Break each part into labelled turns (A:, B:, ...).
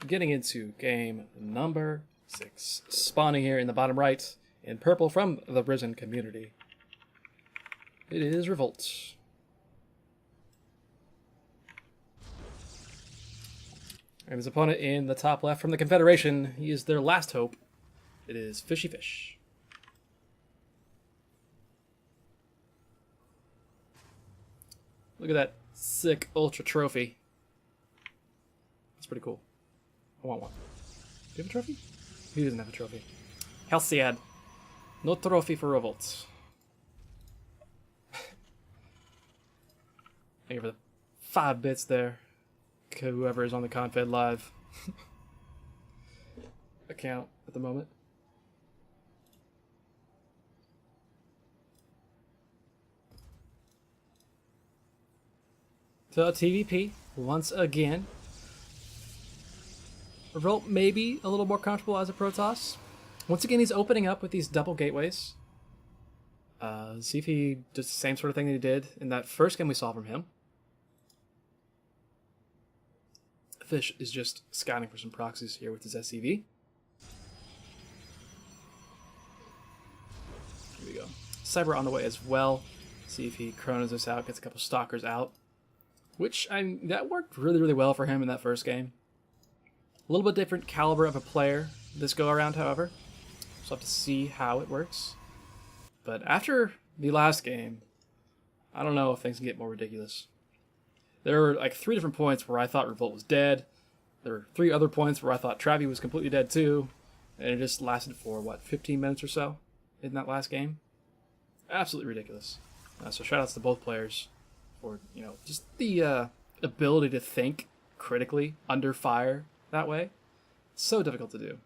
A: getting into game number 6. Spawning here in the bottom right in purple from the Ris3n community. It is Revolt. And his opponent in the top left from the Confederation, he is their last hope. It is Fishy Fish. Look at that sick Ultra Trophy. That's pretty cool. I want one. Do you have a trophy? He doesn't have a trophy. How sad. No trophy for Revolt. Thank you for the 5 bits there. Whoever is on the Confed Live account at the moment. So TVP once again. Revolt maybe a little more comfortable as a Protoss. Once again, he's opening up with these double gateways. See if he does the same sort of thing that he did in that first game we saw from him. Fish is just scouting for some proxies here with his SCV. Here we go. Cyber on the way as well. See if he chronos this out, gets a couple stalkers out. Which, that worked really, really well for him in that first game. A little bit different caliber of a player this go around, however. So we'll have to see how it works. But after the last game, I don't know if things can get more ridiculous. There were like 3 different points where I thought Revolt was dead. There were 3 other points where I thought Travi was completely dead too. And it just lasted for, what, 15 minutes or so in that last game? Absolutely ridiculous. So shout outs to both players for, just the ability to think critically under fire that way. It's so difficult to do.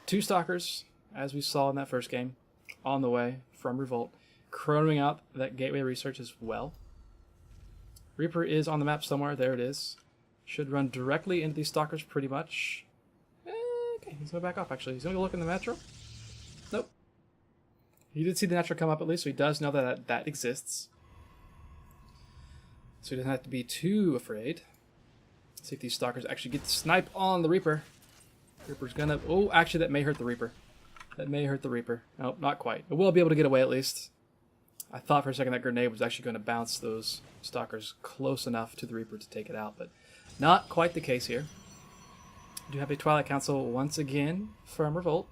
A: 2 stalkers, as we saw in that first game, on the way from Revolt. Chronoing out that gateway research as well. Reaper is on the map somewhere. There it is. Should run directly into these stalkers pretty much. Okay, he's going to back off actually. He's going to go look in the metro. Nope. He did see the natural come up at least, so he does know that exists. So he doesn't have to be too afraid. Let's see if these stalkers actually get the snipe on the Reaper. Reaper's gonna... Oh, actually that may hurt the Reaper. That may hurt the Reaper. Nope, not quite. But we'll be able to get away at least. I thought for a second that grenade was actually going to bounce those stalkers close enough to the Reaper to take it out, but not quite the case here. We do have a Twilight Council once again from Revolt.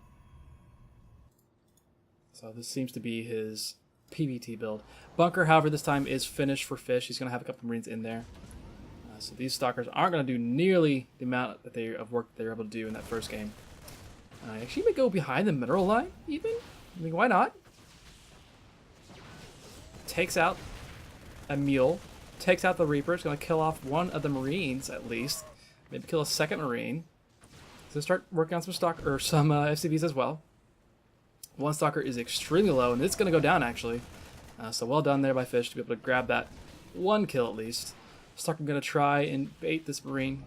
A: So this seems to be his PvT build. Bunker, however, this time is finished for Fish. He's going to have a couple Marines in there. So these stalkers aren't going to do nearly the amount of work they were able to do in that first game. Actually, may go behind the mineral line, even? I mean, why not? Takes out a mule. Takes out the Reaper. It's going to kill off one of the Marines, at least. Maybe kill a second Marine. So start working on some FCVs as well. One stalker is extremely low, and it's going to go down, actually. So well done there by Fish to be able to grab that 1 kill, at least. Stalker going to try and bait this Marine.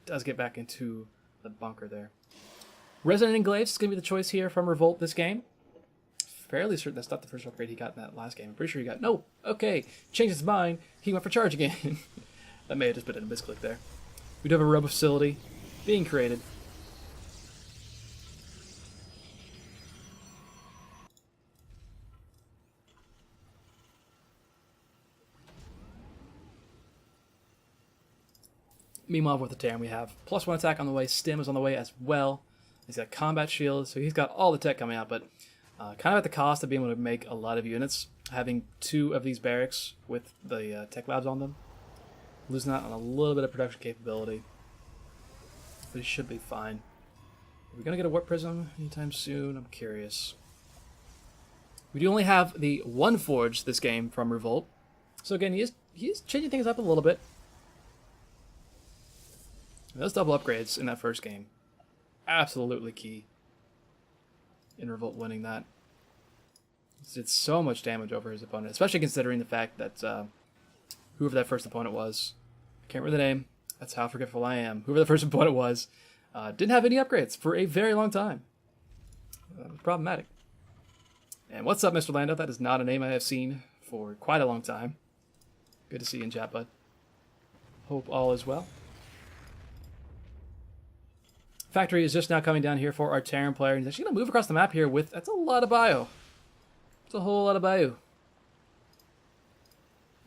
A: Does get back into the bunker there. Ris3n Englaves is going to be the choice here from Revolt this game. Fairly certain that's not the first upgrade he got in that last game. I'm pretty sure he got... No! Okay. Changed his mind. He went for charge again. That may have just been a misclick there. We do have a robo facility being created. Meanwhile, with the Terran, we have +1 attack on the way. Stim is on the way as well. He's got combat shield, so he's got all the tech coming out, but kind of at the cost of being able to make a lot of units. Having 2 of these barracks with the tech labs on them. Losing out on a little bit of production capability. But he should be fine. Are we going to get a Warp Prism anytime soon? I'm curious. We do only have the 1 Forge this game from Revolt. So again, he is changing things up a little bit. Those double upgrades in that first game, absolutely key in Revolt winning that. It did so much damage over his opponent, especially considering the fact that whoever that first opponent was, I can't remember the name, that's how forgetful I am, whoever the first opponent was, didn't have any upgrades for a very long time. That was problematic. And what's up, Mr. Lando? That is not a name I have seen for quite a long time. Good to see you in chat, bud. Hope all is well. Factory is just now coming down here for our Terran player. He's actually going to move across the map here with... That's a lot of bio. That's a whole lot of bio.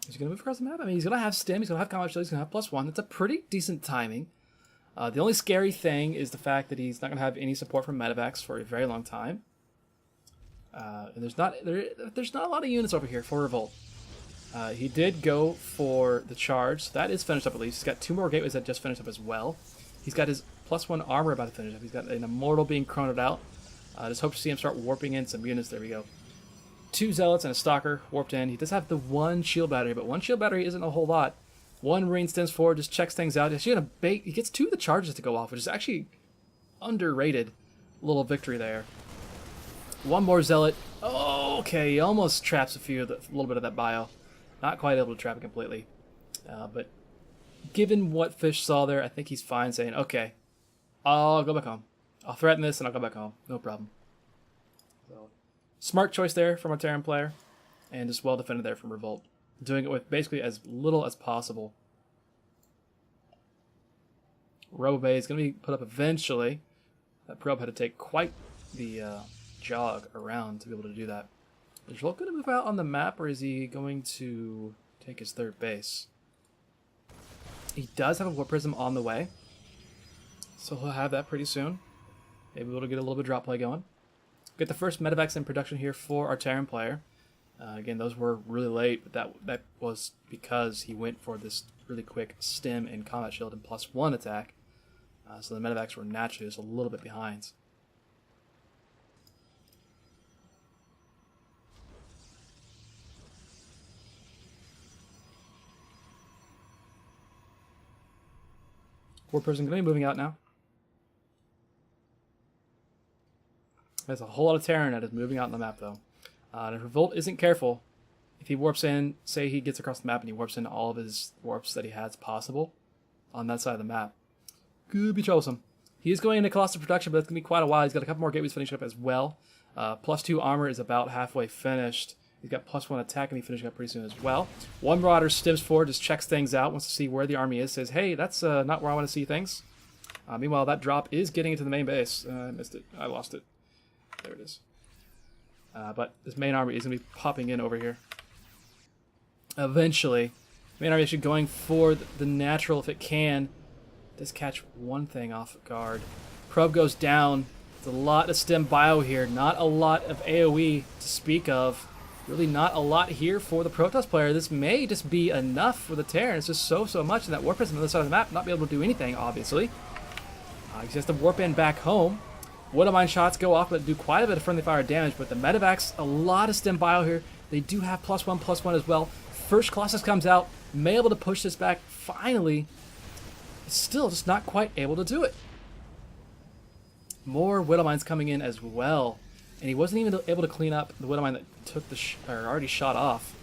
A: Is he going to move across the map? I mean, he's going to have stim. He's going to have combat shield. He's going to have +1. That's a pretty decent timing. The only scary thing is the fact that he's not going to have any support from medevacs for a very long time. And there's not a lot of units over here for Revolt. He did go for the charge. So that is finished up at least. He's got 2 more gateways that just finished up as well. He's got his +1 armor about to finish up. He's got an immortal being chronoed out. Just hope to see him start warping in some units. There we go. 2 zealots and a stalker warped in. He does have the 1 shield battery, but 1 shield battery isn't a whole lot. 1 marine stems forward, just checks things out. He's gonna bait. He gets 2 of the charges to go off, which is actually underrated. Little victory there. 1 more zealot. Oh, okay, he almost traps a little bit of that bio. Not quite able to trap it completely, but given what Fish saw there, I think he's fine saying, okay, I'll go back home. I'll threaten this and I'll go back home. No problem. So, smart choice there from a Terran player, and just well defended there from Revolt. Doing it with basically as little as possible. Robo Bay is going to be put up eventually. That probe had to take quite the jog around to be able to do that. Is Revolt going to move out on the map, or is he going to take his 3rd base? He does have a Warp Prism on the way, so he'll have that pretty soon. Maybe we'll get a little bit of drop play going. Get the first medevacs in production here for our Terran player. Again, those were really late, but that was because he went for this really quick stim and combat shield and +1 attack. So the medevacs were naturally just a little bit behind. Warp Prism going to be moving out now. There's a whole lot of Terran that is moving out on the map, though. And if Revolt isn't careful, if he warps in, say he gets across the map and he warps in all of his warps that he has possible on that side of the map, could be troublesome. He is going into Colossus production, but it's going to be quite a while. He's got a couple more gateways finishing up as well. +2 armor is about halfway finished. He's got +1 attack, and he's finishing up pretty soon as well. 1 Marauder stims forward, just checks things out, wants to see where the army is, says, hey, that's not where I want to see things. Meanwhile, that drop is getting into the main base. I missed it. I lost it. There it is. But this main army is going to be popping in over here. Eventually. Main army actually going for the natural if it can. Does catch one thing off guard. Probe goes down. There's a lot of stem bio here. Not a lot of AoE to speak of. Really not a lot here for the Protoss player. This may just be enough for the Terran. It's just so much. And that Warp Prism on the other side of the map, not be able to do anything, obviously. He has to warp in back home. Widowmine shots go off, but do quite a bit of friendly fire damage. But the medevacs, a lot of stem bio here. They do have +1/+1 as well. First Colossus comes out, may able to push this back finally. Still just not quite able to do it. More Widowmines coming in as well. And he wasn't even able to clean up the Widowmine that took the already shot off.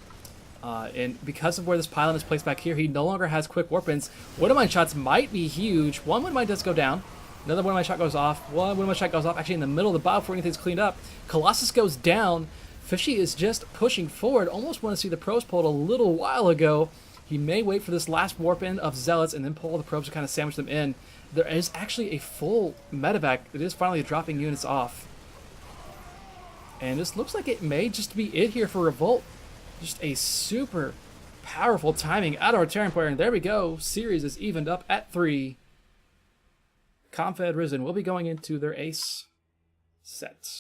A: And because of where this pylon is placed back here, he no longer has quick warp-ins. Widowmine shots might be huge. One Widowmine does go down. Another Widowmine shot goes off. One Widowmine shot goes off actually in the middle of the bio before anything's cleaned up. Colossus goes down. Fishy is just pushing forward. Almost want to see the probes pulled a little while ago. He may wait for this last warp in of Zealots and then pull the probes to kind of sandwich them in. There is actually a full medevac. It is finally dropping units off. And this looks like it may just be it here for Revolt. Just a super powerful timing out of our Terran player. And there we go. Series is evened up at 3. Confed Ris3n will be going into their ace set.